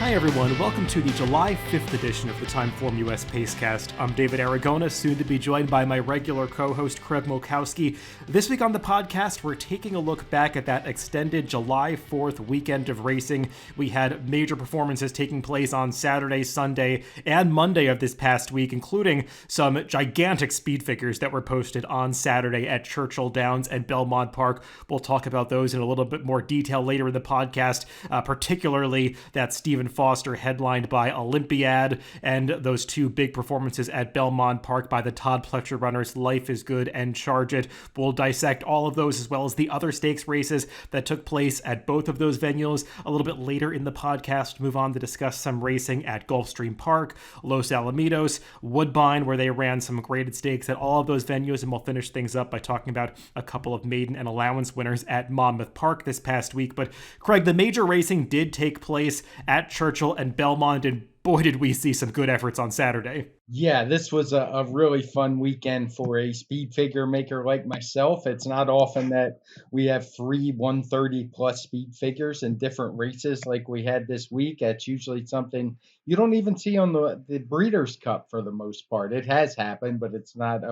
Hi everyone, welcome to the July 5th edition of the TimeformUS Pacecast. I'm David Aragona, soon to be joined by my regular co-host Craig Mulkowski. This week on the podcast, we're taking a look back at that extended July 4th weekend of racing. We had major performances taking place on Saturday, Sunday, and Monday of this past week, including some gigantic speed figures that were posted on Saturday at Churchill Downs and Belmont Park. We'll talk about those in a little bit more detail later in the podcast, particularly that Stephen Foster headlined by Olympiad and those two big performances at Belmont Park by the Todd Pletcher runners Life is Good and Charge It. We'll dissect all of those as well as the other stakes races that took place at both of those venues a little bit later in the podcast. Move on to discuss some racing at Gulfstream Park, Los Alamitos, Woodbine, where they ran some graded stakes at all of those venues, and we'll finish things up by talking about a couple of maiden and allowance winners at Monmouth Park this past week. But Craig, the major racing did take place at Churchill and Belmont, and boy, did we see some good efforts on Saturday. Yeah, this was a really fun weekend for a speed figure maker like myself. It's not often that we have three 130 plus speed figures in different races like we had this week. That's usually something you don't even see on the Breeders' Cup for the most part. It has happened, but it's not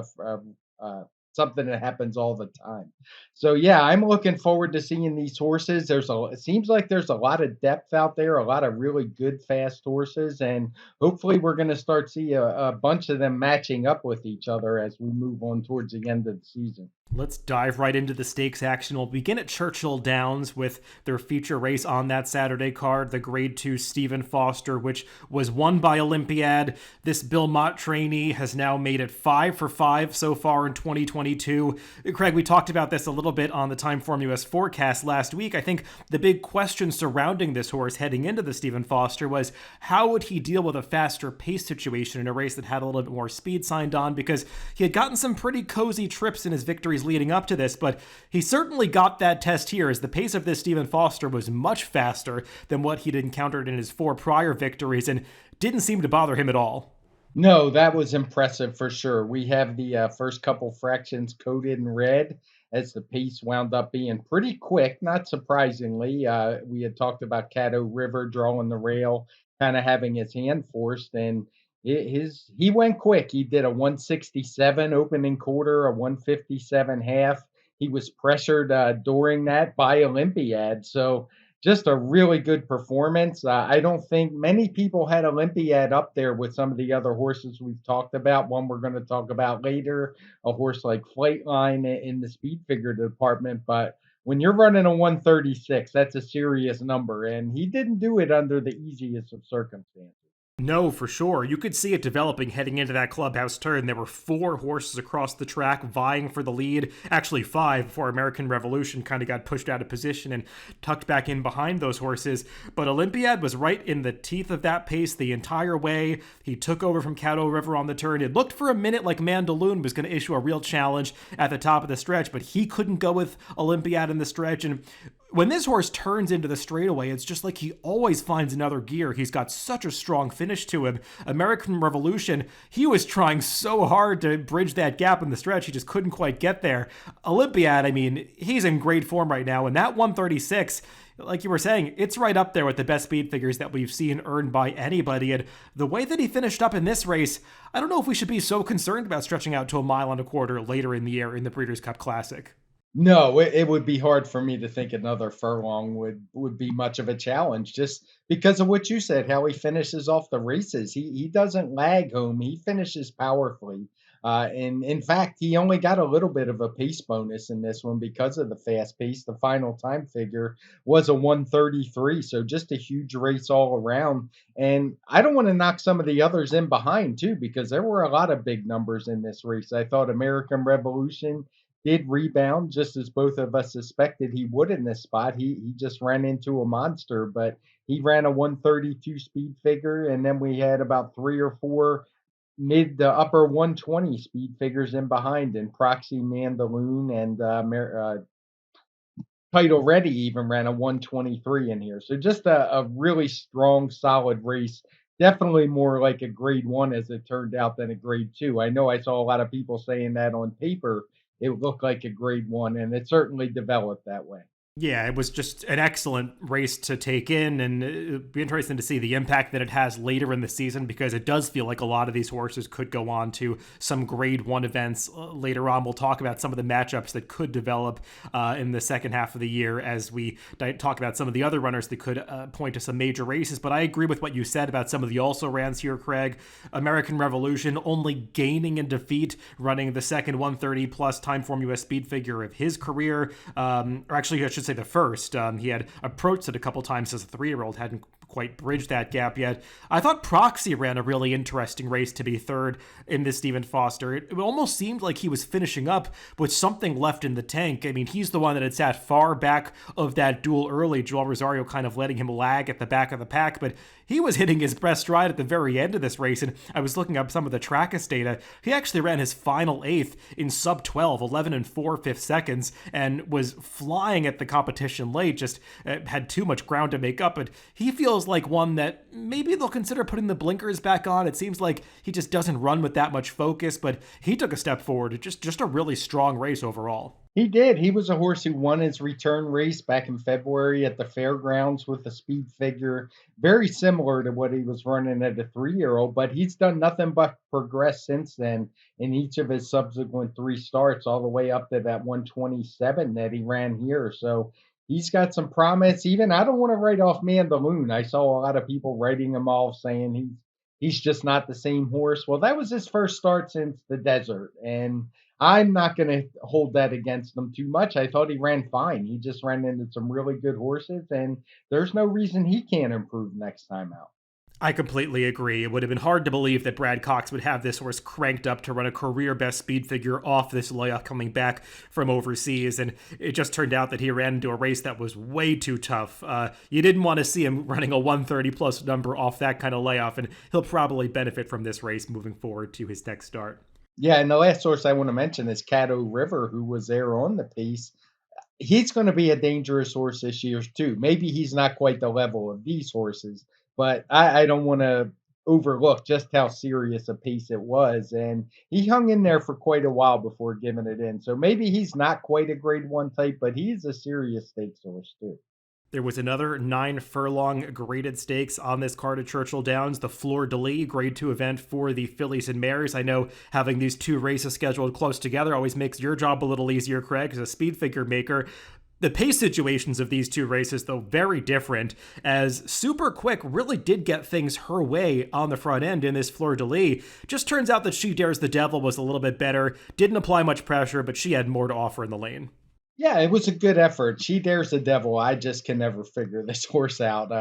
something that happens all the time. So yeah, I'm looking forward to seeing these horses. It seems like there's a lot of depth out there, a lot of really good fast horses, and hopefully we're going to start see a bunch of them matching up with each other as we move on towards the end of the season. Let's dive right into the stakes action. We'll begin at Churchill Downs with their feature race on that Saturday card, the Grade 2 Stephen Foster, which was won by Olympiad. This Bill Mott trainee has now made it 5 for 5 so far in 2022. Craig, we talked about this a little bit on the TimeformUS forecast last week. I think the big question surrounding this horse heading into the Stephen Foster was how would he deal with a faster pace situation in a race that had a little bit more speed signed on, because he had gotten some pretty cozy trips in his victories leading up to this, but he certainly got that test here as the pace of this Stephen Foster was much faster than what he'd encountered in his 4 prior victories and didn't seem to bother him at all. No, that was impressive for sure. We have the first couple fractions coded in red as the pace wound up being pretty quick, not surprisingly. We had talked about Caddo River drawing the rail, kind of having his hand forced, and he went quick. He did a 167 opening quarter, a 157 half. He was pressured during that by Olympiad. So just a really good performance. I don't think many people had Olympiad up there with some of the other horses we've talked about. One we're going to talk about later, a horse like Flightline in the speed figure department. But when you're running a 136, that's a serious number. And he didn't do it under the easiest of circumstances. No, for sure. You could see it developing heading into that clubhouse turn. There were 4 horses across the track vying for the lead. Actually 5 before American Revolution kind of got pushed out of position and tucked back in behind those horses. But Olympiad was right in the teeth of that pace the entire way. He took over from Caddo River on the turn. It looked for a minute like Mandaloon was going to issue a real challenge at the top of the stretch, but he couldn't go with Olympiad in the stretch. And when this horse turns into the straightaway, it's just like he always finds another gear. He's got such a strong finish to him. American Revolution, he was trying so hard to bridge that gap in the stretch. He just couldn't quite get there. Olympiad, I mean, he's in great form right now. And that 136, like you were saying, it's right up there with the best speed figures that we've seen earned by anybody. And the way that he finished up in this race, I don't know if we should be so concerned about stretching out to a mile and a quarter later in the year in the Breeders' Cup Classic. No, it would be hard for me to think another furlong would be much of a challenge, just because of what you said, how he finishes off the races. He doesn't lag home. He finishes powerfully. And in fact, he only got a little bit of a pace bonus in this one because of the fast pace. The final time figure was a 133, so just a huge race all around. And I don't want to knock some of the others in behind too, because there were a lot of big numbers in this race. I thought American Revolution did rebound just as both of us suspected he would in this spot. He just ran into a monster, but he ran a 132 speed figure, and then we had about 3 or 4 mid to upper 120 speed figures in behind, and Proxy Mandaloon and Title Ready even ran a 123 in here. So just a really strong, solid race. Definitely more like a grade 1 as it turned out than a grade 2. I know I saw a lot of people saying that on paper it looked like a grade 1, and it certainly developed that way. Yeah, it was just an excellent race to take in, and it'd be interesting to see the impact that it has later in the season because it does feel like a lot of these horses could go on to some Grade 1 events later on. We'll talk about some of the matchups that could develop in the second half of the year as we talk about some of the other runners that could point to some major races. But I agree with what you said about some of the also rans here, Craig. American Revolution only gaining in defeat, running the second 130 plus TimeformUS speed figure of his career. Or actually, I should say the first. He had approached it a couple times as a 3-year-old, hadn't quite bridged that gap yet. I thought Proxy ran a really interesting race to be third in this Stephen Foster. It almost seemed like he was finishing up with something left in the tank. I mean, he's the one that had sat far back of that duel early, Joel Rosario kind of letting him lag at the back of the pack, but he was hitting his best stride at the very end of this race, and I was looking up some of the Trackus data. He actually ran his final eighth in sub 12, 11 and 4/5 seconds, and was flying at the competition late, just had too much ground to make up, but he feels like one that maybe they'll consider putting the blinkers back on. It seems like he just doesn't run with that much focus, but he took a step forward. Just a really strong race overall. He did. He was a horse who won his return race back in February at the fairgrounds with a speed figure very similar to what he was running at a 3-year-old, but he's done nothing but progress since then in each of his subsequent three starts, all the way up to that 127 that he ran here. So he's got some promise. Even I don't want to write off Mandaloon. I saw a lot of people writing him off saying he's just not the same horse. Well, that was his first start since the desert, and I'm not going to hold that against him too much. I thought he ran fine. He just ran into some really good horses, and there's no reason he can't improve next time out. I completely agree. It would have been hard to believe that Brad Cox would have this horse cranked up to run a career best speed figure off this layoff coming back from overseas. And it just turned out that he ran into a race that was way too tough. You didn't want to see him running a 130 plus number off that kind of layoff, and he'll probably benefit from this race moving forward to his next start. Yeah, and the last horse I want to mention is Caddo River, who was there on the piece. He's going to be a dangerous horse this year too. Maybe he's not quite the level of these horses, but I don't want to overlook just how serious a piece it was. And he hung in there for quite a while before giving it in. So maybe he's not quite a grade 1 type, but he's a serious stakes horse too. There was another 9-furlong graded stakes on this card at Churchill Downs, the Fleur de Lis Grade 2 event for the fillies and mares. I know having these two races scheduled close together always makes your job a little easier, Craig, as a speed figure maker. The pace situations of these two races, though, very different, as Super Quick really did get things her way on the front end in this Fleur de Lis. Just turns out that She Dares the Devil was a little bit better, didn't apply much pressure, but she had more to offer in the lane. Yeah, it was a good effort. She Dares the Devil. I just can never figure this horse out.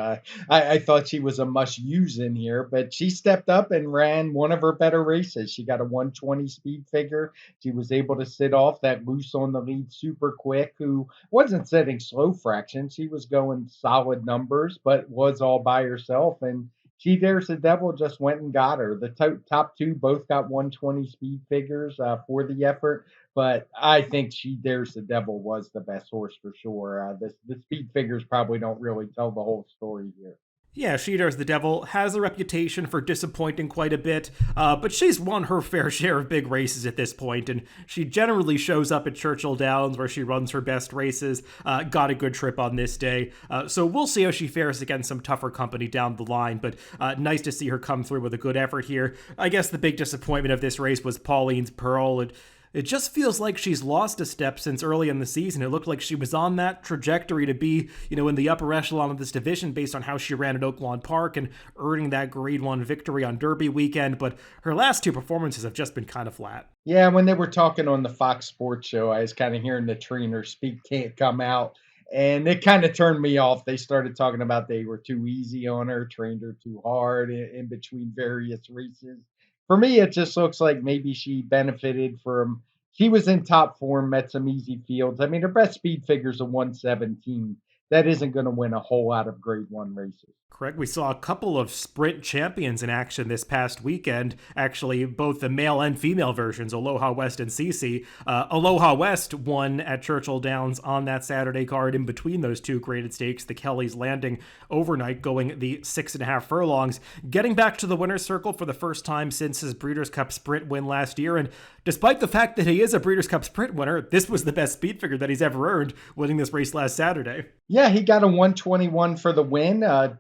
I thought she was a must use in here, but she stepped up and ran one of her better races. She got a 120 speed figure. She was able to sit off that loose on the lead Super Quick, who wasn't setting slow fractions. She was going solid numbers, but was all by herself. And She Dares the Devil just went and got her. The top two both got 120 speed figures for the effort, but I think She Dares the Devil was the best horse for sure. The speed figures probably don't really tell the whole story here. Yeah, She Dares the Devil has a reputation for disappointing quite a bit, but she's won her fair share of big races at this point, and she generally shows up at Churchill Downs where she runs her best races. Got a good trip on this day, so we'll see how she fares against some tougher company down the line, but nice to see her come through with a good effort here. I guess the big disappointment of this race was Pauline's Pearl. It just feels like she's lost a step since early in the season. It looked like she was on that trajectory to be, in the upper echelon of this division based on how she ran at Oaklawn Park and earning that Grade 1 victory on Derby weekend, but her last two performances have just been kind of flat. Yeah, when they were talking on the Fox Sports show, I was kind of hearing the trainer speak can't come out, and it kind of turned me off. They started talking about they were too easy on her, trained her too hard in between various races. For me, it just looks like maybe she benefited from she was in top form, met some easy fields. I mean, her best speed figure's a 117. That isn't going to win a whole lot of Grade 1 races. Craig, we saw a couple of sprint champions in action this past weekend. Actually, both the male and female versions, Aloha West and Cece. Aloha West won at Churchill Downs on that Saturday card. In between those two graded stakes, the Kellys landing overnight, going the 6.5 furlongs, getting back to the winner's circle for the first time since his Breeders' Cup Sprint win last year. And despite the fact that he is a Breeders' Cup Sprint winner, this was the best speed figure that he's ever earned, winning this race last Saturday. Yeah, he got a 121 for the win.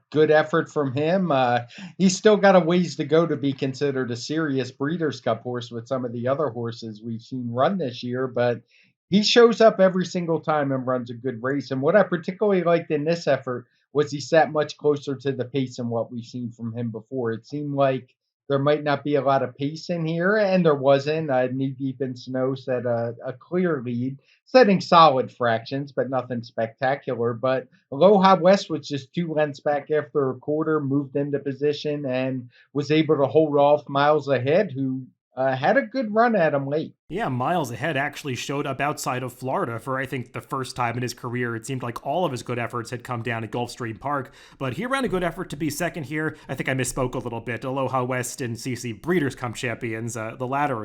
Good effort from him. He's still got a ways to go to be considered a serious Breeders' Cup horse with some of the other horses we've seen run this year, but he shows up every single time and runs a good race. And what I particularly liked in this effort was he sat much closer to the pace than what we've seen from him before. It seemed like there might not be a lot of pace in here, and there wasn't. Knee deep in snow set a clear lead, setting solid fractions, but nothing spectacular. But Aloha West was just 2 lengths back after a quarter, moved into position, and was able to hold off Miles Ahead, who had a good run at him late. Yeah, Miles Ahead actually showed up outside of Florida for, I think, the first time in his career. It seemed like all of his good efforts had come down at Gulfstream Park, but he ran a good effort to be second here. I think I misspoke a little bit. Aloha West and CC Breeders' Cup champions, the latter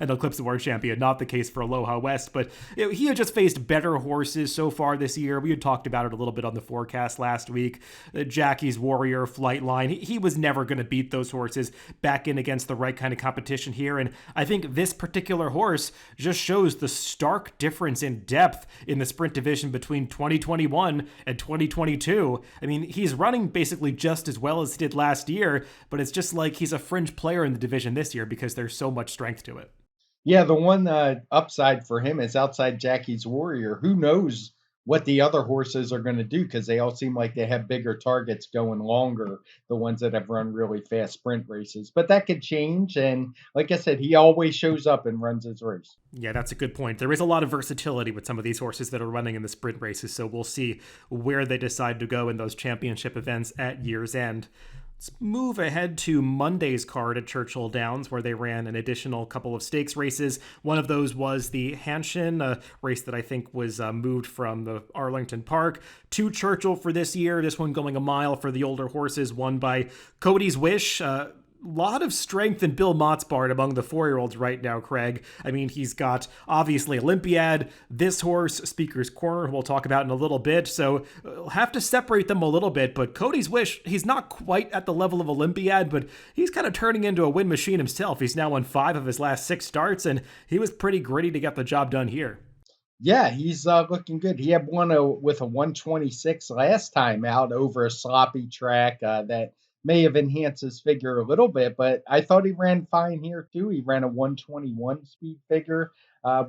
an Eclipse Award champion, not the case for Aloha West, but he had just faced better horses so far this year. We had talked about it a little bit on the forecast last week. Jackie's Warrior, Flightline, he was never going to beat those horses back in against the right kind of competition here, and I think this particular horse just shows the stark difference in depth in the sprint division between 2021 and 2022. I mean, he's running basically just as well as he did last year, but it's just like he's a fringe player in the division this year because there's so much strength to it. Yeah, the one upside for him is outside Jackie's Warrior. Who knows what the other horses are going to do because they all seem like they have bigger targets going longer, the ones that have run really fast sprint races. But that could change. And like I said, he always shows up and runs his race. Yeah, that's a good point. There is a lot of versatility with some of these horses that are running in the sprint races, so we'll see where they decide to go in those championship events at year's end. Let's move ahead to Monday's card at Churchill Downs, where they ran an additional couple of stakes races. One of those was the Hanshin, a race that I think was moved from the Arlington Park to Churchill for this year. This one going a mile for the older horses, won by Cody's Wish. Lot of strength in Bill Motzbart among the 4-year-olds right now, Craig. I mean, he's got, obviously, Olympiad, this horse, Speaker's Corner, we'll talk about in a little bit, so we'll have to separate them a little bit, but Cody's Wish, he's not quite at the level of Olympiad, but he's kind of turning into a win machine himself. He's now won 5 of his last 6 starts, and he was pretty gritty to get the job done here. Yeah, he's looking good. He had one with a 126 last time out over a sloppy track that may have enhanced his figure a little bit, but I thought he ran fine here too. He ran a 121 speed figure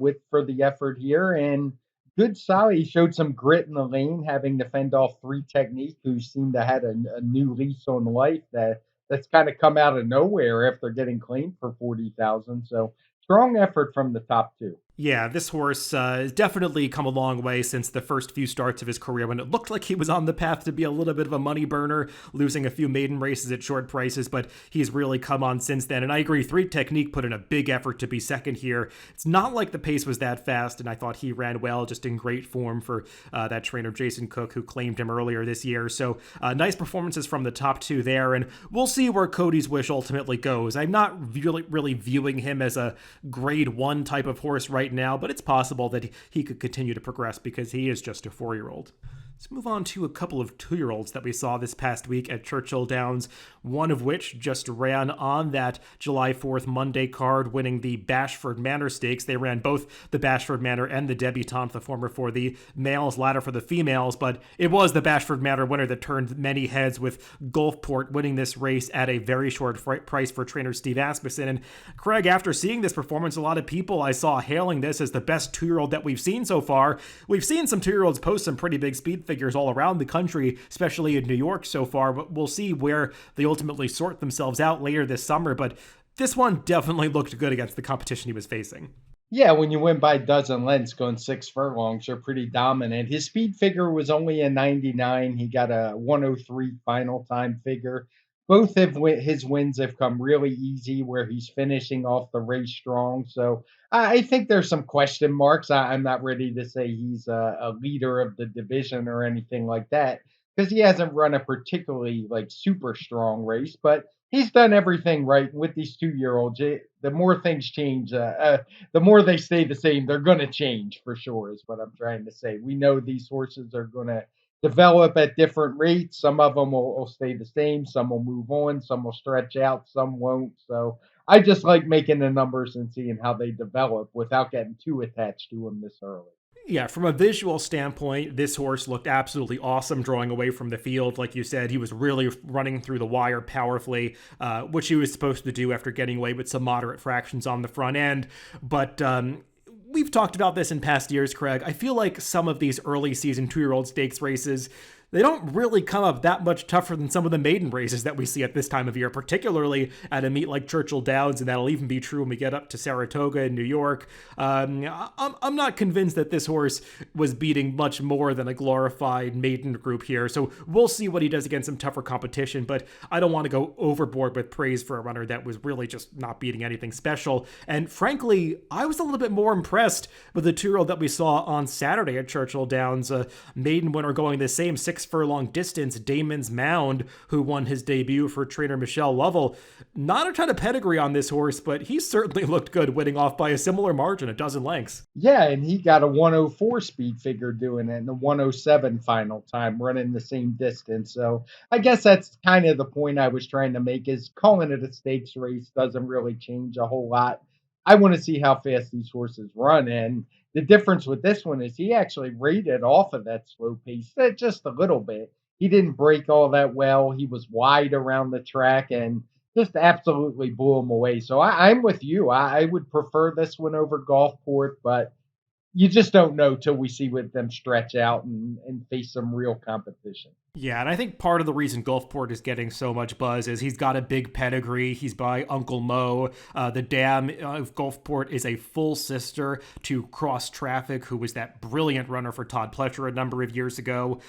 with for the effort here, and good solid. He showed some grit in the lane, having to fend off 3 Technique, who seemed to have a new lease on life that's kind of come out of nowhere after getting claimed for 40,000. So strong effort from the top 2. Yeah, this horse has definitely come a long way since the first few starts of his career when it looked like he was on the path to be a little bit of a money burner, losing a few maiden races at short prices, but he's really come on since then. And I agree, 3 Technique put in a big effort to be second here. It's not like the pace was that fast, and I thought he ran well, just in great form for that trainer Jason Cook, who claimed him earlier this year. So nice performances from the top 2 there, and we'll see where Cody's Wish ultimately goes. I'm not really viewing him as a grade 1 type of horse right now, but it's possible that he could continue to progress because he is just a 4-year-old. Let's move on to a couple of 2-year-olds that we saw this past week at Churchill Downs, one of which just ran on that July 4th Monday card, winning the Bashford Manor Stakes. They ran both the Bashford Manor and the Debutante, the former for the males, latter for the females, but it was the Bashford Manor winner that turned many heads, with Gulfport winning this race at a very short price for trainer Steve Asmussen. And Craig, after seeing this performance, a lot of people I saw hailing this as the best 2-year-old that we've seen so far. We've seen some 2-year-olds post some pretty big speed figures all around the country, especially in New York so far, but we'll see where they ultimately sort themselves out later this summer. But this one definitely looked good against the competition he was facing. Yeah, when you win by a dozen lengths going 6 furlongs, you're pretty dominant. His speed figure was only a 99. He got a 103 final time figure. Both of his wins have come really easy, where he's finishing off the race strong. So I think there's some question marks. I'm not ready to say he's a leader of the division or anything like that. because he hasn't run a particularly like super strong race, but he's done everything right with these 2 year olds. The more things change, the more they stay the same. They're going to change for sure, is what I'm trying to say. We know these horses are going to develop at different rates. Some of them will stay the same, some will move on, some will stretch out, some won't. So I just like making the numbers and seeing how they develop without getting too attached to them this early. Yeah, from a visual standpoint, this horse looked absolutely awesome drawing away from the field. Like you said, he was really running through the wire powerfully, which he was supposed to do after getting away with some moderate fractions on the front end. But we've talked about this in past years, Craig. I feel like some of these early season 2-year-old stakes races, they don't really come up that much tougher than some of the maiden races that we see at this time of year, particularly at a meet like Churchill Downs, and that'll even be true when we get up to Saratoga in New York. I'm not convinced that this horse was beating much more than a glorified maiden group here, so we'll see what he does against some tougher competition, but I don't want to go overboard with praise for a runner that was really just not beating anything special. And frankly, I was a little bit more impressed with the 2-year-old that we saw on Saturday at Churchill Downs, a maiden winner going the same 6-furlong distance, Damon's Mound, who won his debut for trainer Michelle Lovell. Not a ton of pedigree on this horse, but he certainly looked good, winning off by a similar margin, a dozen lengths. Yeah, and he got a 104 speed figure doing it and a 107 final time running the same distance. So I guess that's kind of the point I was trying to make, is calling it a stakes race doesn't really change a whole lot. I want to see how fast these horses run. And the difference with this one is he actually rated off of that slow pace just a little bit. He didn't break all that well. He was wide around the track and just absolutely blew him away. So I'm with you. I would prefer this one over Gulfport, but you just don't know till we see with them stretch out and face some real competition. Yeah, and I think part of the reason Gulfport is getting so much buzz is he's got a big pedigree. He's by Uncle Mo. The dam of Gulfport is a full sister to Cross Traffic, who was that brilliant runner for Todd Pletcher a number of years ago.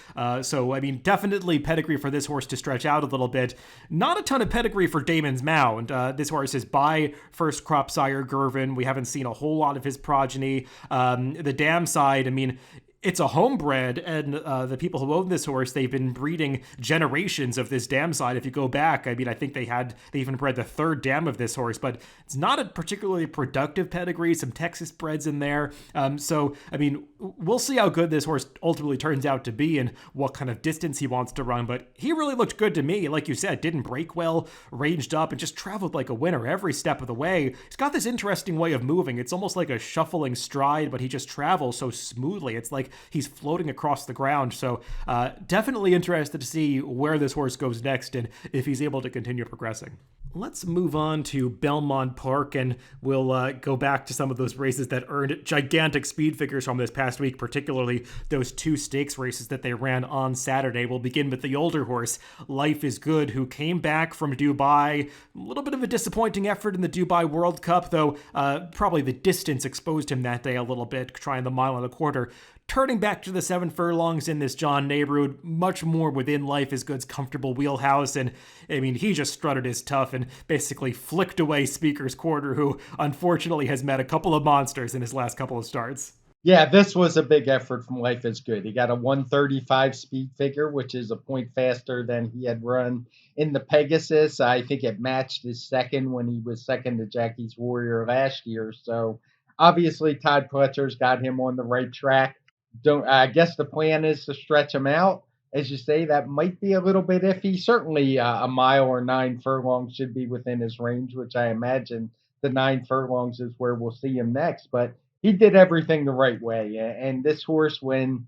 So, I mean, definitely pedigree for this horse to stretch out a little bit. Not a ton of pedigree for Damon's Mound. This horse is by first crop sire Gervin. We haven't seen a whole lot of his progeny. The dam side, I mean, it's a homebred, and the people who own this horse, they've been breeding generations of this dam side. If you go back, I mean, I think they even bred the third dam of this horse, but it's not a particularly productive pedigree. Some Texas breds in there. So, I mean, we'll see how good this horse ultimately turns out to be and what kind of distance he wants to run, but he really looked good to me. Like you said, didn't break well, ranged up, and just traveled like a winner every step of the way. He's got this interesting way of moving. It's almost like a shuffling stride, but he just travels so smoothly. It's like he's floating across the ground. So definitely interested to see where this horse goes next and if he's able to continue progressing. Let's move on to Belmont Park, and we'll go back to some of those races that earned gigantic speed figures from this past week, particularly those 2 stakes races that they ran on Saturday. We'll begin with the older horse, Life is Good, who came back from Dubai. A little bit of a disappointing effort in the Dubai World Cup, though probably the distance exposed him that day a little bit, trying the 1.25 miles. Turning back to the 7 furlongs in this John neighborhood, much more within Life is Good's comfortable wheelhouse. And I mean, he just strutted his tough and basically flicked away Speaker's Quarter, who unfortunately has met a couple of monsters in his last couple of starts. Yeah, this was a big effort from Life is Good. He got a 135 speed figure, which is a point faster than he had run in the Pegasus. I think it matched his second when he was second to Jackie's Warrior last year. So obviously Todd Pletcher's got him on the right track. Don't I guess the plan is to stretch him out. As you say, that might be a little bit iffy. Certainly, a mile or 9 furlongs should be within his range, which I imagine the 9 furlongs is where we'll see him next. But he did everything the right way. And this horse, when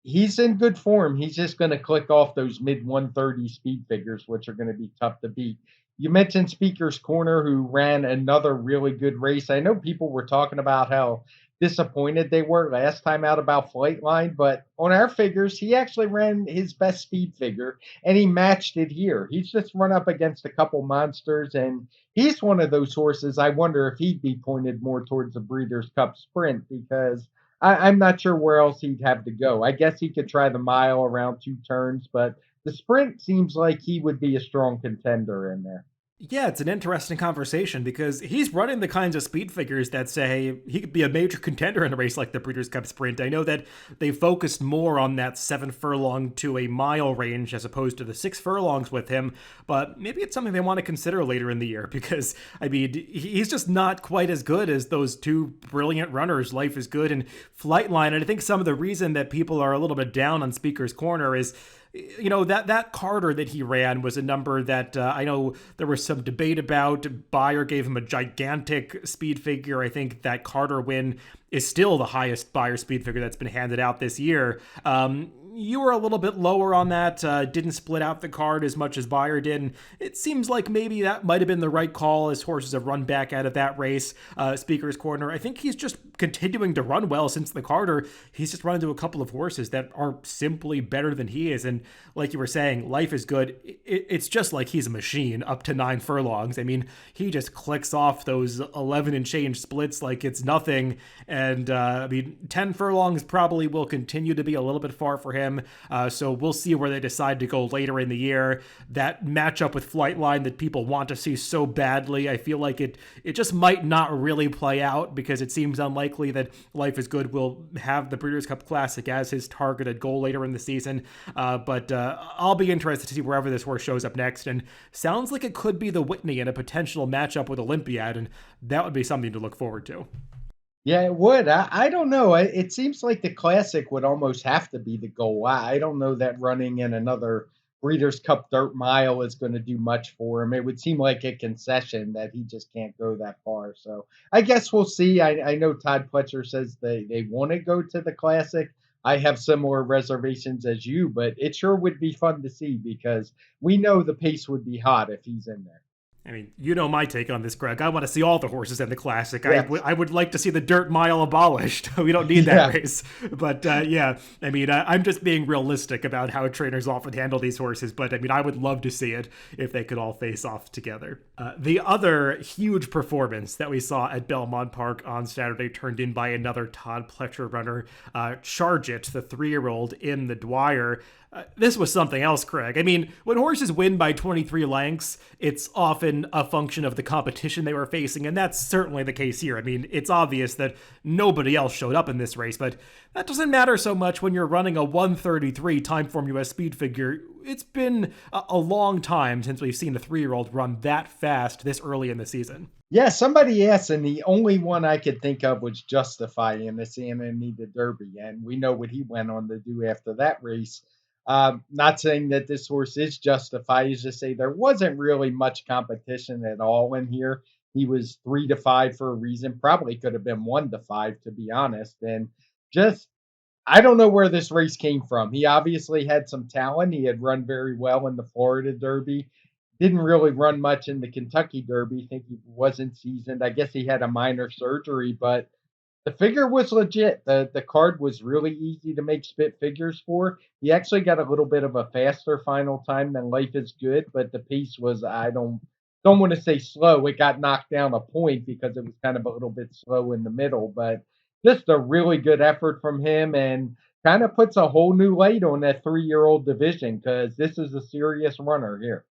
he's in good form, he's just going to click off those mid 130 speed figures, which are going to be tough to beat. You mentioned Speaker's Corner, who ran another really good race. I know people were talking about how disappointed they were last time out about Flightline, but on our figures, he actually ran his best speed figure and he matched it here. He's just run up against a couple monsters, and he's one of those horses. I wonder if he'd be pointed more towards the Breeders' Cup Sprint, because I'm not sure where else he'd have to go. I guess he could try the mile around 2 turns, but the Sprint seems like he would be a strong contender in there. Yeah, it's an interesting conversation because he's running the kinds of speed figures that say he could be a major contender in a race like the Breeders' Cup Sprint. I know that they focused more on that 7 furlong to a mile range as opposed to the 6 furlongs with him, but maybe it's something they want to consider later in the year because, I mean, he's just not quite as good as those two brilliant runners, Life is Good and Flightline. And I think some of the reason that people are a little bit down on Speaker's Corner is that Carter that he ran was a number that I know there was some debate about. Beyer gave him a gigantic speed figure. I think that Carter win is still the highest Beyer speed figure that's been handed out this year. You were a little bit lower on that, didn't split out the card as much as Beyer did. And it seems like maybe that might have been the right call as horses have run back out of that race. Speaker's Corner, I think he's just continuing to run well since the Carter. He's just run into a couple of horses that are simply better than he is. And like you were saying, Life is Good. It's just like he's a machine up to 9 furlongs. I mean, he just clicks off those 11 and change splits like it's nothing. And 10 furlongs probably will continue to be a little bit far for him. So we'll see where they decide to go later in the year. That matchup with Flightline that people want to see so badly, I feel like it just might not really play out because it seems unlikely that Life is Good will have the Breeders' Cup Classic as his targeted goal later in the season. But I'll be interested to see wherever this horse shows up next. And sounds like it could be the Whitney in a potential matchup with Olympiad, and that would be something to look forward to. Yeah, it would. I don't know. It seems like the Classic would almost have to be the goal. I don't know that running in another Breeders' Cup Dirt Mile is going to do much for him. It would seem like a concession that he just can't go that far. So I guess we'll see. I know Todd Pletcher says they want to go to the Classic. I have similar reservations as you, but it sure would be fun to see because we know the pace would be hot if he's in there. I mean, you know my take on this, Greg. I want to see all the horses in the Classic. Yes. I would like to see the Dirt Mile abolished. We don't need Yeah. that race. But yeah, I mean, I'm just being realistic about how trainers often handle these horses. But I mean, I would love to see it if they could all face off together. The other huge performance that we saw at Belmont Park on Saturday turned in by another Todd Pletcher runner, Charge It, the 3-year-old in the Dwyer. This was something else, Craig. I mean, when horses win by 23 lengths, it's often a function of the competition they were facing, and that's certainly the case here. I mean, it's obvious that nobody else showed up in this race, but that doesn't matter so much when you're running a 133 TimeformUS speed figure. It's been a long time since we've seen a 3-year-old run that fast this early in the season. Yeah, somebody asked, and the only one I could think of was Justify in the Santa Anita Derby, and we know what he went on to do after that race. Not saying that this horse is Justify, is just say there wasn't really much competition at all in here. He was 3 to 5 for a reason. Probably could have been 1 to 5, to be honest. And just I don't know where this race came from. He obviously had some talent. He had run very well in the Florida Derby. Didn't really run much in the Kentucky Derby. I think he wasn't seasoned. I guess he had a minor surgery, but the figure was legit. The card was really easy to make spit figures for. He actually got a little bit of a faster final time than Life is Good, but the pace was I don't want to say slow. It got knocked down a point because it was kind of a little bit slow in the middle, but just a really good effort from him and kind of puts a whole new light on that 3-year-old division because this is a serious runner here.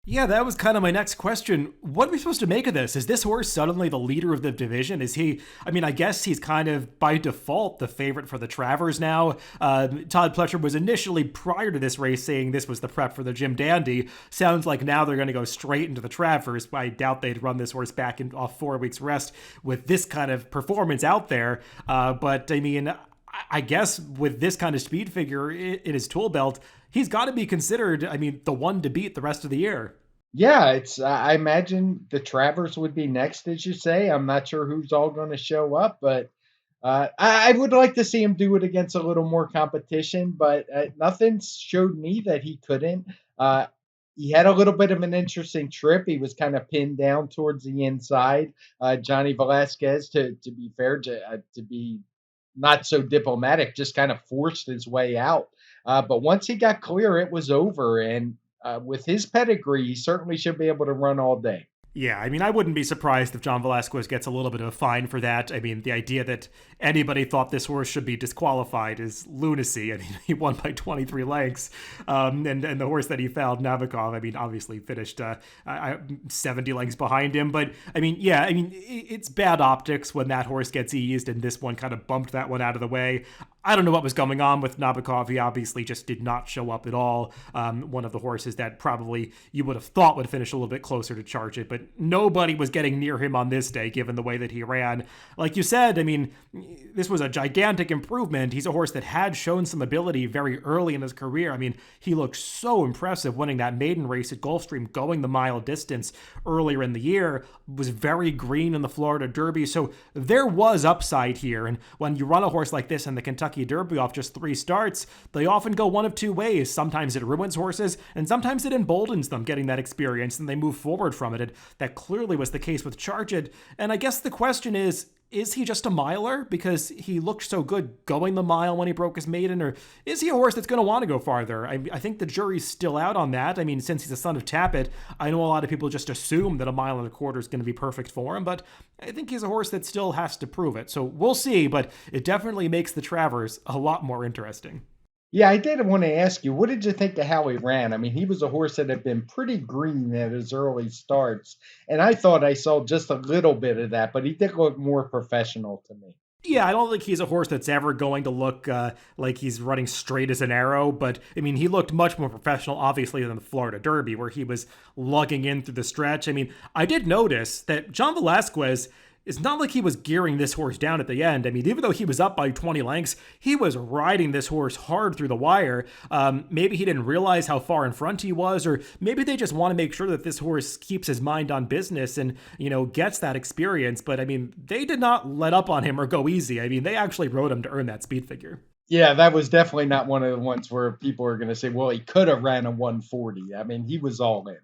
Yeah, that was kind of my next question. What are we supposed to make of this? Is this horse suddenly the leader of the division? Is he, I mean, I guess he's kind of by default the favorite for the Travers now. Todd Pletcher was initially prior to this race saying this was the prep for the Jim Dandy. Sounds like now they're going to go straight into the Travers. I doubt they'd run this horse back off 4 weeks rest with this kind of performance out there. But I mean, I guess with this kind of speed figure in his tool belt, he's got to be considered, I mean, the one to beat the rest of the year. Yeah, it's I imagine the Travers would be next, as you say. I'm not sure who's all going to show up, but I would like to see him do it against a little more competition. But nothing showed me that he couldn't. He had a little bit of an interesting trip. He was kind of pinned down towards the inside. Johnny Velasquez, to be fair, to be not so diplomatic, just kind of forced his way out. But once he got clear, it was over. And with his pedigree, he certainly should be able to run all day. Yeah, I mean, I wouldn't be surprised if John Velasquez gets a little bit of a fine for that. I mean, the idea that anybody thought this horse should be disqualified is lunacy. I mean, he won by 23 lengths, and the horse that he fouled, Nabokov, I mean, obviously finished 70 lengths behind him. But I mean, yeah, I mean, it's bad optics when that horse gets eased, and this one kind of bumped that one out of the way. I don't know what was going on with Nabokov. He obviously just did not show up at all. One of the horses that probably you would have thought would finish a little bit closer to charge it, but nobody was getting near him on this day, given the way that he ran. Like you said, I mean, this was a gigantic improvement. He's a horse that had shown some ability very early in his career. I mean, he looked so impressive winning that maiden race at Gulfstream, going the mile distance earlier in the year, was very green in the Florida Derby. So there was upside here. And when you run a horse like this in the Kentucky Derby off just 3 starts, they often go one of 2 ways. Sometimes it ruins horses, and sometimes it emboldens them getting that experience, and they move forward from it. That clearly was the case with Charge It. And I guess the question is he just a miler because he looked so good going the mile when he broke his maiden, or is he a horse that's going to want to go farther? I think the jury's still out on that. I mean, since he's a son of Tapit, I know a lot of people just assume that a mile and a quarter is going to be perfect for him, but I think he's a horse that still has to prove it. So we'll see, but it definitely makes the Travers a lot more interesting. Yeah, I did want to ask you, what did you think of how he ran? I mean, he was a horse that had been pretty green at his early starts, and I thought I saw just a little bit of that, but he did look more professional to me. Yeah, I don't think he's a horse that's ever going to look like he's running straight as an arrow, but I mean, he looked much more professional, obviously, than the Florida Derby, where he was lugging in through the stretch. I mean, I did notice that John Velasquez, it's not like he was gearing this horse down at the end. I mean, even though he was up by 20 lengths, he was riding this horse hard through the wire. Maybe he didn't realize how far in front he was, or maybe they just want to make sure that this horse keeps his mind on business and, gets that experience. But I mean, they did not let up on him or go easy. I mean, they actually rode him to earn that speed figure. Yeah, that was definitely not one of the ones where people are going to say, well, he could have ran a 140. I mean, he was all in.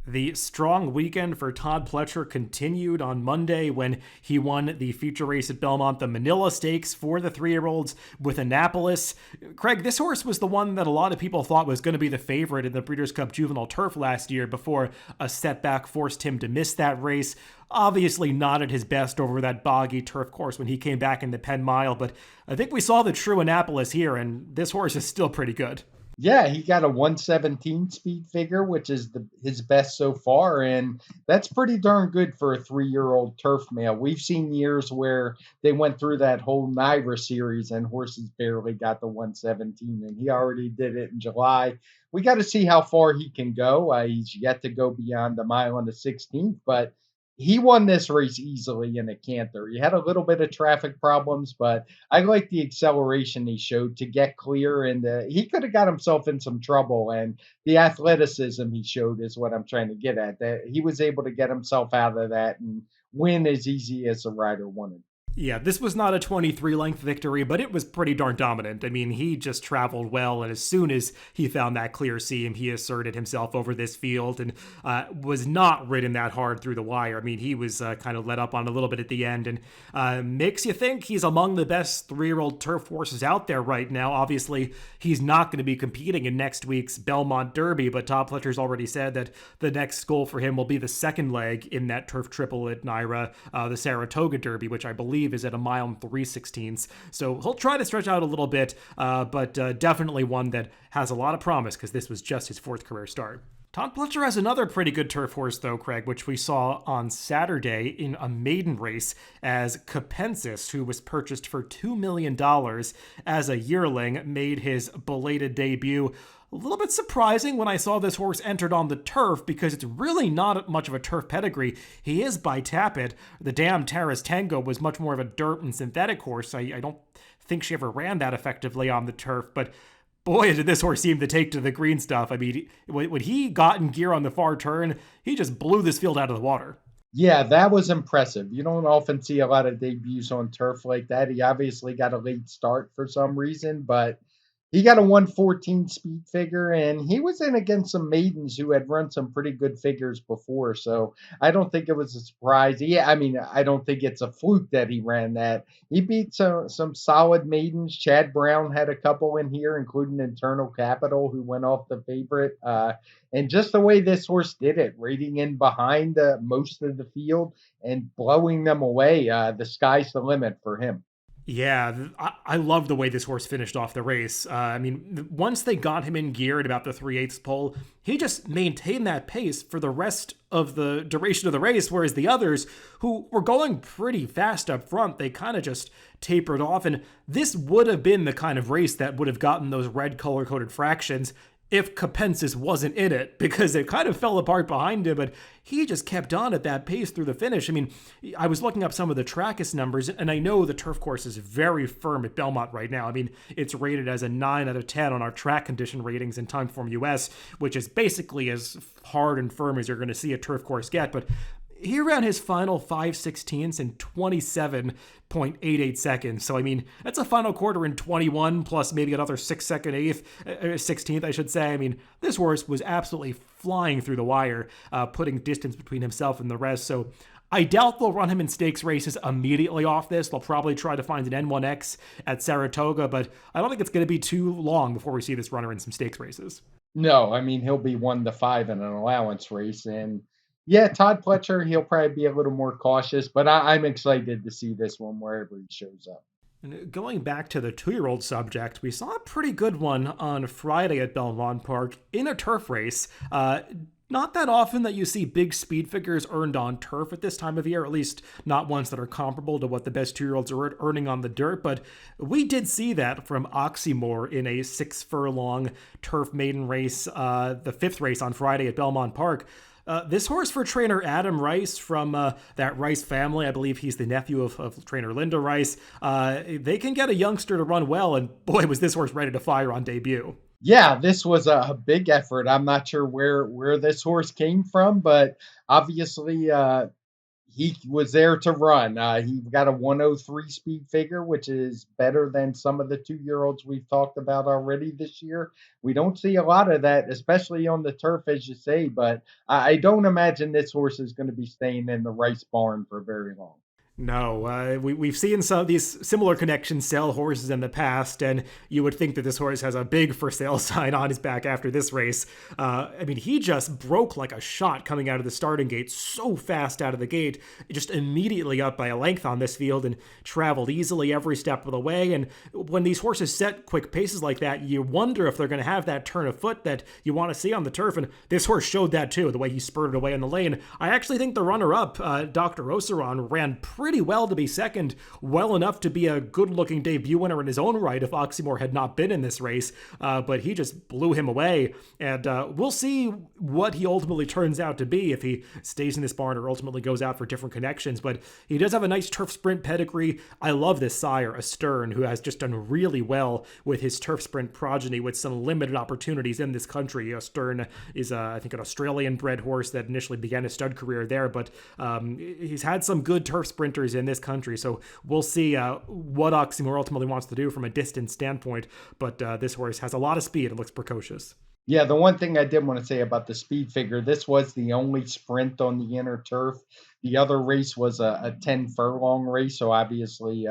The strong weekend for Todd Pletcher continued on Monday when he won the feature race at Belmont, the Manila Stakes for the 3-year-olds with Annapolis. Craig, this horse was the one that a lot of people thought was going to be the favorite in the Breeders' Cup Juvenile Turf last year before a setback forced him to miss that race. Obviously not at his best over that boggy turf course when he came back in the Penn Mile, but I think we saw the true Annapolis here, and this horse is still pretty good. Yeah, he got a 117 speed figure, which is his best so far, and that's pretty darn good for a 3-year-old turf male. We've seen years where they went through that whole NYRA series and horses barely got the 117, and he already did it in July. We got to see how far he can go. He's yet to go beyond the mile on the 16th, but he won this race easily in a canter. He had a little bit of traffic problems, but I like the acceleration he showed to get clear, and he could have got himself in some trouble. And the athleticism he showed is what I'm trying to get at. That he was able to get himself out of that and win as easy as the rider wanted. Yeah, this was not a 23 length victory, but it was pretty darn dominant. I mean, he just traveled well, and as soon as he found that clear seam, he asserted himself over this field and was not ridden that hard through the wire. I mean, he was kind of let up on a little bit at the end, and makes you think he's among the best 3-year-old turf horses out there right now. Obviously, he's not going to be competing in next week's Belmont Derby, but Todd Fletcher's already said that the next goal for him will be the second leg in that turf triple at NYRA, the Saratoga Derby, which I believe is at a mile and 3/16. So he'll try to stretch out a little bit, but definitely one that has a lot of promise because this was just his 4th career start. Todd Pletcher has another pretty good turf horse, though, Craig, which we saw on Saturday in a maiden race as Capensis, who was purchased for $2 million as a yearling, made his belated debut. A little bit surprising when I saw this horse entered on the turf because it's really not much of a turf pedigree. He is by Tapit. The Dam Terrace Tango was much more of a dirt and synthetic horse. I don't think she ever ran that effectively on the turf, but boy, did this horse seem to take to the green stuff. I mean, when he got in gear on the far turn, he just blew this field out of the water. Yeah, that was impressive. You don't often see a lot of debuts on turf like that. He obviously got a late start for some reason, but He got a 114 speed figure, and he was in against some maidens who had run some pretty good figures before. So I don't think it was a surprise. Yeah, I mean, I don't think it's a fluke that he ran that. He beat some solid maidens. Chad Brown had a couple in here, including Internal Capital, who went off the favorite. And just the way this horse did it, raiding in behind most of the field and blowing them away, the sky's the limit for him. Yeah, I love the way this horse finished off the race. I mean, once they got him in gear at about the 3/8 pole, he just maintained that pace for the rest of the duration of the race, whereas the others, who were going pretty fast up front, they kind of just tapered off. And this would have been the kind of race that would have gotten those red color-coded fractions if Capensis wasn't in it, because it kind of fell apart behind him, but he just kept on at that pace through the finish. I mean, I was looking up some of the Trackist numbers, and I know the turf course is very firm at Belmont right now. I mean, it's rated as a 9 out of 10 on our track condition ratings in Timeform US, which is basically as hard and firm as you're going to see a turf course get, but he ran his final 5/16 in 27.88 seconds. So, I mean, that's a final quarter in 21 plus maybe another 6-second 16th, I should say. I mean, this horse was absolutely flying through the wire, putting distance between himself and the rest. So, I doubt they'll run him in stakes races immediately off this. They'll probably try to find an N1X at Saratoga, but I don't think it's going to be too long before we see this runner in some stakes races. No, I mean, he'll be 1 to 5 in an allowance race. And yeah, Todd Pletcher, he'll probably be a little more cautious, but I'm excited to see this one wherever he shows up. And going back to the 2-year-old subject, we saw a pretty good one on Friday at Belmont Park in a turf race. Not that often that you see big speed figures earned on turf at this time of year, at least not ones that are comparable to what the best 2-year-olds are earning on the dirt, but we did see that from Oxymore in a 6-furlong turf maiden race, the 5th race on Friday at Belmont Park. This horse for trainer Adam Rice from that Rice family, I believe he's the nephew of trainer Linda Rice, they can get a youngster to run well, and boy, was this horse ready to fire on debut. Yeah, this was a big effort. I'm not sure where this horse came from, but obviously he was there to run. He got a 103 speed figure, which is better than some of the 2-year-olds we've talked about already this year. We don't see a lot of that, especially on the turf, as you say, but I don't imagine this horse is going to be staying in the Rice barn for very long. No, we've seen some of these similar connections sell horses in the past, and you would think that this horse has a big for sale sign on his back after this race. I mean, he just broke like a shot coming out of the starting gate, so fast out of the gate, just immediately up by a length on this field and traveled easily every step of the way. And when these horses set quick paces like that, you wonder if they're going to have that turn of foot that you want to see on the turf, and this horse showed that too, the way he spurted away in the lane. I actually think the runner-up, Dr. Oseron, ran pretty well to be second, well enough to be a good-looking debut winner in his own right if Oxymore had not been in this race, but he just blew him away, and we'll see what he ultimately turns out to be if he stays in this barn or ultimately goes out for different connections, but he does have a nice turf sprint pedigree. I love this sire, Astern, who has just done really well with his turf sprint progeny with some limited opportunities in this country. Astern is, I think, an Australian-bred horse that initially began his stud career there, but he's had some good turf sprinters in this country, so we'll see what Oxymore ultimately wants to do from a distance standpoint, but this horse has a lot of speed and looks precocious. Yeah, the one thing I did want to say about the speed figure, this was the only sprint on the inner turf. The other race was a 10 furlong race, so obviously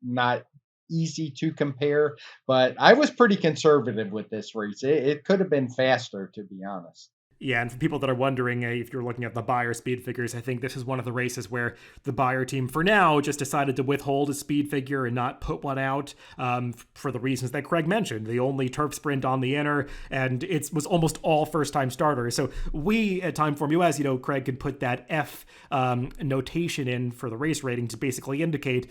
not easy to compare, but I was pretty conservative with this race. It could have been faster, to be honest. Yeah, and for people that are wondering if you're looking at the Beyer speed figures, I think this is one of the races where the Beyer team, for now, just decided to withhold a speed figure and not put one out for the reasons that Craig mentioned. The only turf sprint on the inner, and it was almost all first-time starters. So we at Timeform US, Craig could put that F notation in for the race rating to basically indicate,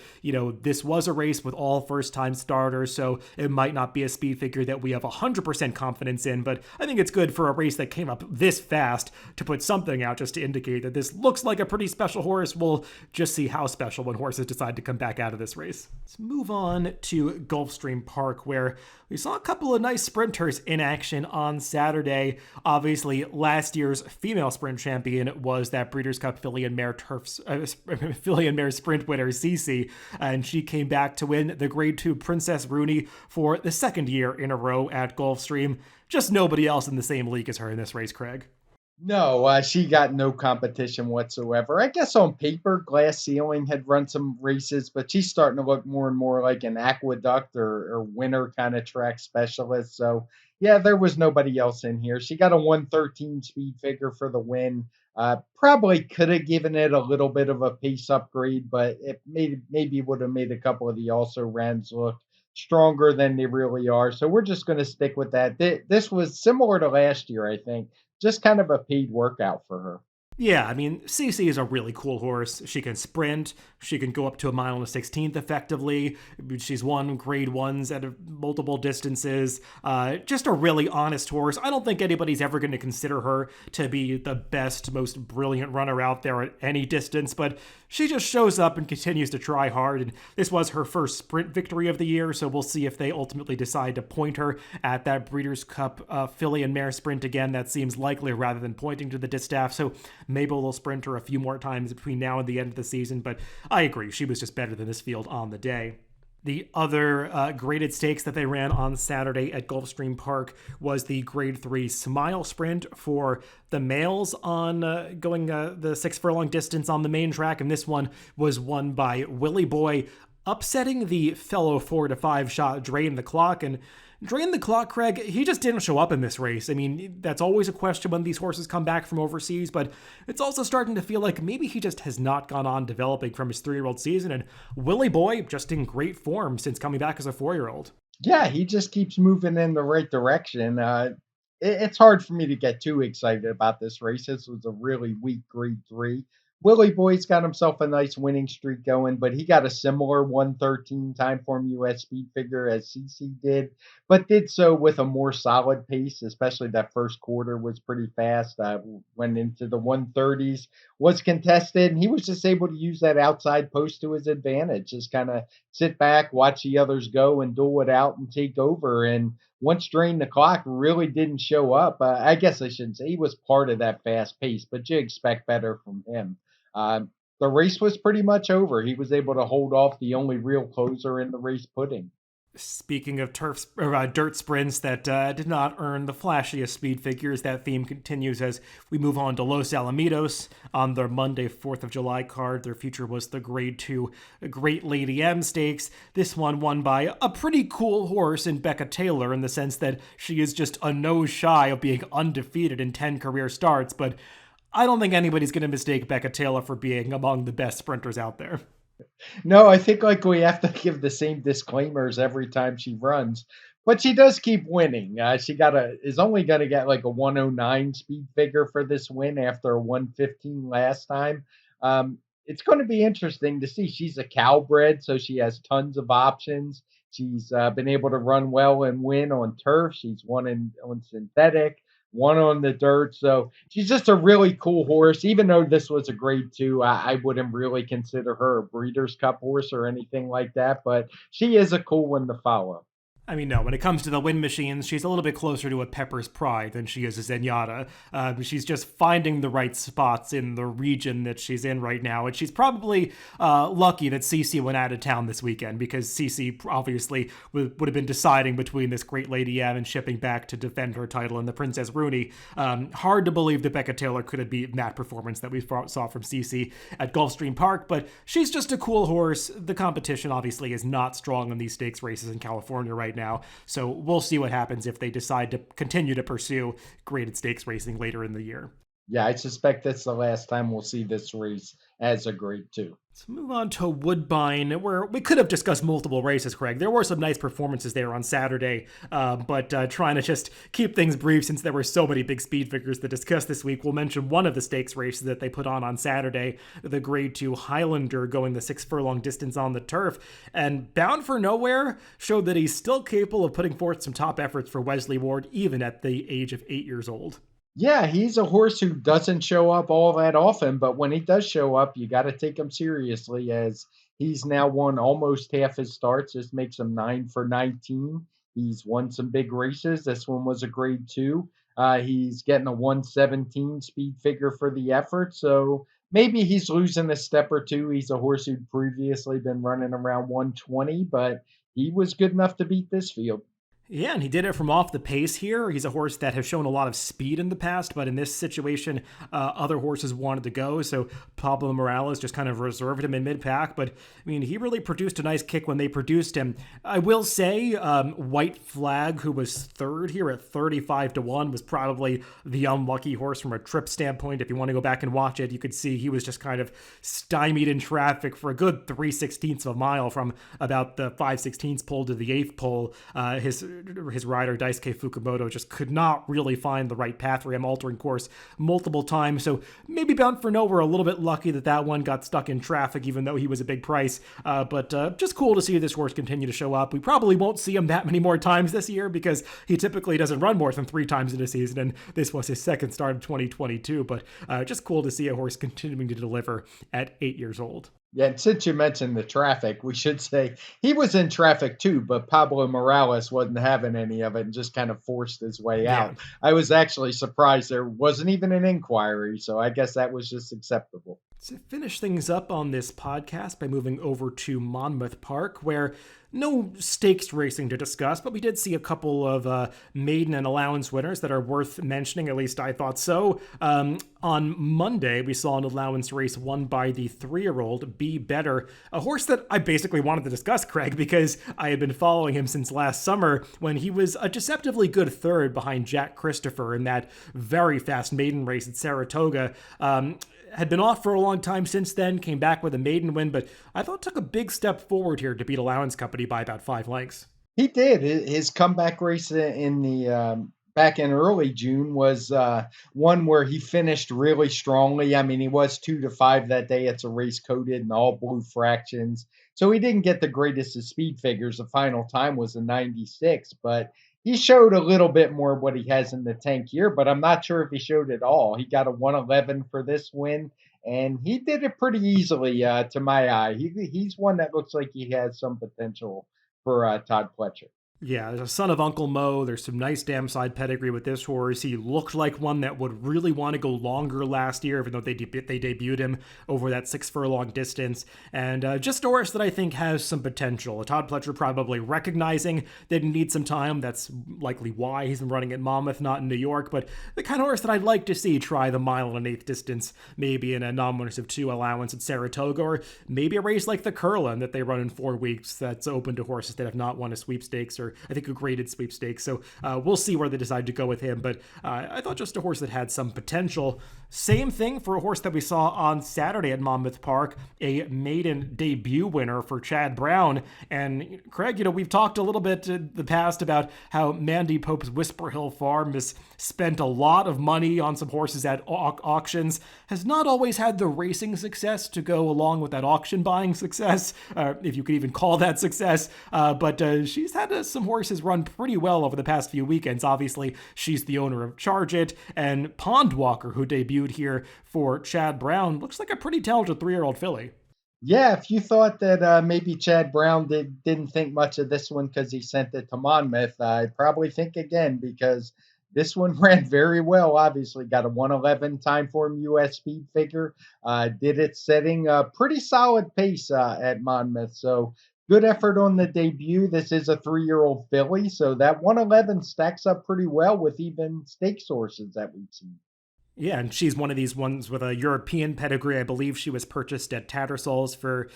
this was a race with all first-time starters, so it might not be a speed figure that we have 100% confidence in, but I think it's good for a race that came up this fast to put something out just to indicate that this looks like a pretty special horse. We'll just see how special when horses decide to come back out of this race. Let's move on to Gulfstream Park, where we saw a couple of nice sprinters in action on Saturday. Obviously, last year's female sprint champion was that Breeders' Cup Filly and Mare sprint winner, Cece, and she came back to win the Grade 2 Princess Rooney for the second year in a row at Gulfstream. Just nobody else in the same league as her in this race, Craig. No, she got no competition whatsoever. I guess on paper, Glass Ceiling had run some races, but she's starting to look more and more like an aqueduct or winter kind of track specialist. So, yeah, there was nobody else in here. She got a 113 speed figure for the win. Probably could have given it a little bit of a pace upgrade, but it maybe would have made a couple of the also rans look stronger than they really are. So we're just going to stick with that. This was similar to last year, I think. Just kind of a paid workout for her. Yeah, I mean, Cece is a really cool horse. She can sprint. She can go up to a mile and a 16th effectively. She's won grade ones at multiple distances. Just a really honest horse. I don't think anybody's ever going to consider her to be the best, most brilliant runner out there at any distance, but she just shows up and continues to try hard. And this was her first sprint victory of the year, so we'll see if they ultimately decide to point her at that Breeders' Cup Filly and Mare sprint again. That seems likely rather than pointing to the distaff. So maybe they'll sprint her a few more times between now and the end of the season, but I agree, she was just better than this field on the day. The other graded stakes that they ran on Saturday at Gulfstream Park was the Grade 3 Smile Sprint for the males on going the 6 furlong distance on the main track, and this one was won by Willie Boy, upsetting the fellow 4-5 shot Drain the Clock. And Drain the Clock, Craig, he just didn't show up in this race. I mean, that's always a question when these horses come back from overseas, but it's also starting to feel like maybe he just has not gone on developing from his 3-year-old season, and Willie Boy just in great form since coming back as a 4-year-old. Yeah, he just keeps moving in the right direction. It's hard for me to get too excited about this race. This was a really weak Grade 3. Willie Boy's got himself a nice winning streak going, but he got a similar 113 Timeform US speed figure as CC did, but did so with a more solid pace, especially that first quarter was pretty fast. Went into the 130s, was contested, and he was just able to use that outside post to his advantage. Just kind of sit back, watch the others go, and duel it out and take over. And once Drain the Clock really didn't show up, I guess I shouldn't say he was part of that fast pace, but you expect better from him. The race was pretty much over. He was able to hold off the only real closer in the race, Pudding. Speaking of dirt sprints that did not earn the flashiest speed figures, that theme continues as we move on to Los Alamitos. On their Monday 4th of July card, their feature was the Grade 2 Great Lady M Stakes. This one won by a pretty cool horse in Becca Taylor, in the sense that she is just a nose shy of being undefeated in 10 career starts, but I don't think anybody's going to mistake Becca Taylor for being among the best sprinters out there. No, I think like we have to give the same disclaimers every time she runs, but she does keep winning. She is only going to get like a 109 speed figure for this win after a 115 last time. It's going to be interesting to see. She's a cowbred, so she has tons of options. She's been able to run well and win on turf. She's won on synthetic, one on the dirt. So she's just a really cool horse. Even though this was a Grade 2, I wouldn't really consider her a Breeders' Cup horse or anything like that, but she is a cool one to follow. I mean, no, when it comes to the win machines, she's a little bit closer to a Pepper's Pride than she is a Zenyatta. She's just finding the right spots in the region that she's in right now, and she's probably lucky that Cece went out of town this weekend, because Cece obviously would have been deciding between this Great Lady M and shipping back to defend her title in the Princess Rooney. Hard to believe that Becca Taylor could have beaten that performance that we saw from Cece at Gulfstream Park, but she's just a cool horse. The competition obviously is not strong in these stakes races in California right now, so we'll see what happens if they decide to continue to pursue graded stakes racing later in the year. Yeah, I suspect that's the last time we'll see this race as a Grade 2. Let's move on to Woodbine, where we could have discussed multiple races, Craig. There were some nice performances there on Saturday, but trying to just keep things brief since there were so many big speed figures to discuss this week, we'll mention one of the stakes races that they put on Saturday, the Grade 2 Highlander going the 6 furlong distance on the turf, and Bound for Nowhere showed that he's still capable of putting forth some top efforts for Wesley Ward, even at the age of 8 years old. Yeah, he's a horse who doesn't show up all that often, but when he does show up, you got to take him seriously as he's now won almost half his starts. This makes him 9 for 19. He's won some big races. This one was a grade two. He's getting a 117 speed figure for the effort. So maybe he's losing a step or two. He's a horse who'd previously been running around 120, but he was good enough to beat this field. Yeah, and he did it from off the pace here. He's a horse that has shown a lot of speed in the past, but in this situation, other horses wanted to go, so Pablo Morales just kind of reserved him in mid-pack. But, I mean, he really produced a nice kick when they produced him. I will say, White Flag, who was third here at 35-1, was probably the unlucky horse from a trip standpoint. If you want to go back and watch it, you could see he was just kind of stymied in traffic for a good 3/16 of a mile from about the 5/16 pole to the 8th pole. His rider Daisuke Fukumoto just could not really find the right path for him, altering course multiple times. So maybe Bound for Nowhere a little bit lucky that one got stuck in traffic, even though he was a big price. But just cool to see this horse continue to show up. We probably won't see him that many more times this year because he typically doesn't run more than 3 times in a season, and this was his second start of 2022. But just cool to see a horse continuing to deliver at 8 years old. Yeah, and since you mentioned the traffic, we should say he was in traffic too, but Pablo Morales wasn't having any of it and just kind of forced his way Yeah. out. I was actually surprised there wasn't even an inquiry, so I guess that was just acceptable. To finish things up on this podcast by moving over to Monmouth Park, where no stakes racing to discuss, but we did see a couple of maiden and allowance winners that are worth mentioning, at least I thought so. On Monday, we saw an allowance race won by the 3-year-old Be Better, a horse that I basically wanted to discuss, Craig, because I had been following him since last summer when he was a deceptively good third behind Jack Christopher in that very fast maiden race at Saratoga. Had been off for a long time since then, came back with a maiden win, but I thought took a big step forward here to beat Allowance Company by about 5 lengths. He did. His comeback race in the back in early June was one where he finished really strongly. I mean, he was 2 to 5 that day. It's a race coded and all blue fractions, so he didn't get the greatest of speed figures. The final time was a 96, but he showed a little bit more what he has in the tank here. But I'm not sure if he showed it all. He got a 111 for this win. And he did it pretty easily to my eye. He's one that looks like he has some potential for Todd Pletcher. Yeah, there's a son of Uncle Mo. There's some nice dam side pedigree with this horse. He looked like one that would really want to go longer last year, even though they debuted him over that 6 furlong distance. And just a horse that I think has some potential. Todd Pletcher probably recognizing that he needs some time. That's likely why he's been running at Monmouth, not in New York. But the kind of horse that I'd like to see try the 1.125 distance, maybe in a non-winners of 2 allowance at Saratoga, or maybe a race like the Curlin that they run in 4 weeks that's open to horses that have not won a sweepstakes or I think a graded sweepstakes. So we'll see where they decide to go with him. But I thought just a horse that had some potential. Same thing for a horse that we saw on Saturday at Monmouth Park, a maiden debut winner for Chad Brown. And Craig, we've talked a little bit in the past about how Mandy Pope's Whisper Hill Farm has spent a lot of money on some horses at auctions, has not always had the racing success to go along with that auction buying success, if you could even call that success. But she's had some horses run pretty well over the past few weekends. Obviously, she's the owner of Charge It, and Pondwalker, who debuted here for Chad Brown, looks like a pretty talented 3-year-old filly. Yeah, if you thought that maybe Chad Brown didn't think much of this one because he sent it to Monmouth, I'd probably think again because this one ran very well. Obviously, got a 111 TimeformUS speed figure. Did it setting a pretty solid pace at Monmouth. So good effort on the debut. This is a 3-year-old filly, so that 111 stacks up pretty well with even stakes horses that we've seen. Yeah, and she's one of these ones with a European pedigree. I believe she was purchased at Tattersalls for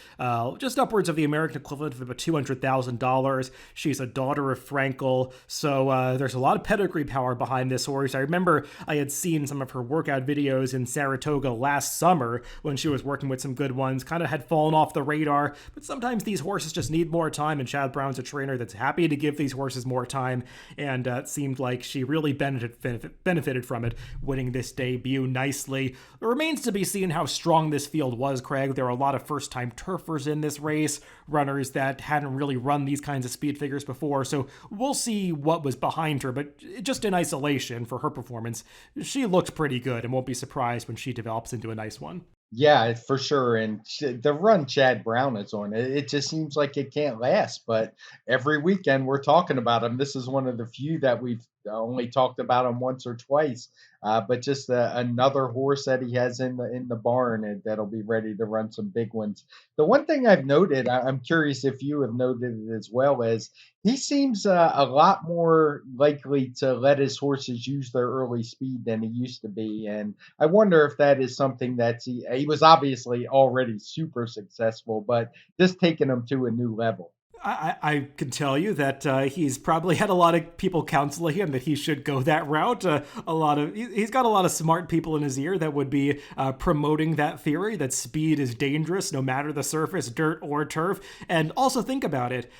just upwards of the American equivalent of about $200,000. She's a daughter of Frankel, so there's a lot of pedigree power behind this horse. I remember I had seen some of her workout videos in Saratoga last summer when she was working with some good ones, kind of had fallen off the radar, but sometimes these horses just need more time, and Chad Brown's a trainer that's happy to give these horses more time, and it seemed like she really benefited from it, winning this day debut nicely. It remains to be seen how strong this field was, Craig. There are a lot of first-time turfers in this race, runners that hadn't really run these kinds of speed figures before, so we'll see what was behind her, but just in isolation for her performance, she looked pretty good and won't be surprised when she develops into a nice one. Yeah, for sure. And the run Chad Brown is on, it just seems like it can't last. But every weekend we're talking about him. This is one of the few that we've only talked about him once or twice. But just another horse that he has in the barn and that'll be ready to run some big ones. The one thing I've noted, I'm curious if you have noted it as well, is he seems a lot more likely to let his horses use their early speed than he used to be. And I wonder if that is something that he was obviously already super successful, but just taking him to a new level. I can tell you that he's probably had a lot of people counseling him that he should go that route. He's got a lot of smart people in his ear that would be promoting that theory that speed is dangerous no matter the surface, dirt or turf. And also think about it.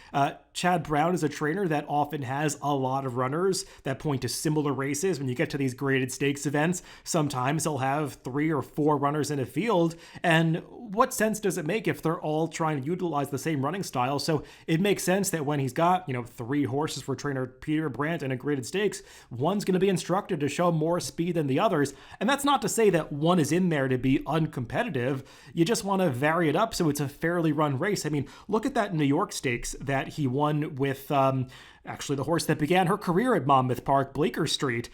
Chad Brown is a trainer that often has a lot of runners that point to similar races. When you get to these graded stakes events, sometimes he'll have 3 or 4 runners in a field. And what sense does it make if they're all trying to utilize the same running style? So it makes sense that when he's got, 3 horses for trainer Peter Brandt in a graded stakes, one's going to be instructed to show more speed than the others. And that's not to say that one is in there to be uncompetitive. You just want to vary it up so it's a fairly run race. I mean, look at that New York Stakes that he won with actually the horse that began her career at Monmouth Park, Bleecker Street.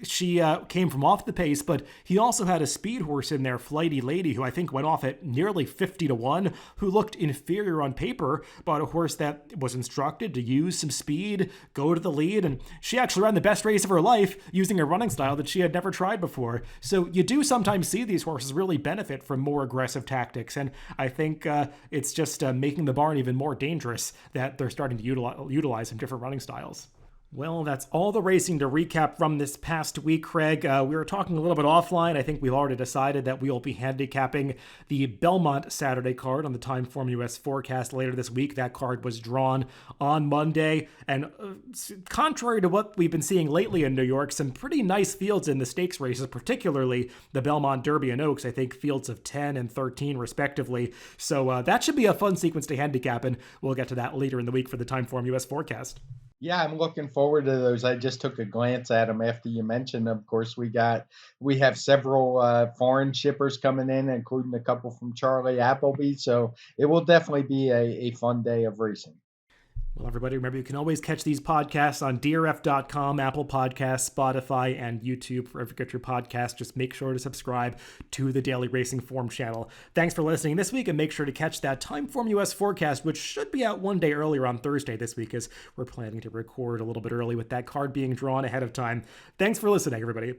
She came from off the pace, but he also had a speed horse in there, Flighty Lady, who I think went off at nearly 50-1, who looked inferior on paper, but a horse that was instructed to use some speed, go to the lead, and she actually ran the best race of her life using a running style that she had never tried before. So you do sometimes see these horses really benefit from more aggressive tactics, and I think it's just making the barn even more dangerous that they're starting to utilize some different running styles. Well, that's all the racing to recap from this past week, Craig. We were talking a little bit offline. I think we've already decided that we will be handicapping the Belmont Saturday card on the TimeformUS forecast later this week. That card was drawn on Monday. And contrary to what we've been seeing lately in New York, some pretty nice fields in the stakes races, particularly the Belmont Derby and Oaks. I think fields of 10 and 13 respectively. So that should be a fun sequence to handicap, and we'll get to that later in the week for the TimeformUS forecast. Yeah, I'm looking forward to those. I just took a glance at them after you mentioned them. Of course, we have several foreign shippers coming in, including a couple from Charlie Appleby. So it will definitely be a fun day of racing. Well, everybody, remember you can always catch these podcasts on DRF.com, Apple Podcasts, Spotify, and YouTube. Wherever you get your podcast, just make sure to subscribe to the Daily Racing Form channel. Thanks for listening this week, and make sure to catch that TimeformUS forecast, which should be out one day earlier on Thursday this week, as we're planning to record a little bit early with that card being drawn ahead of time. Thanks for listening, everybody.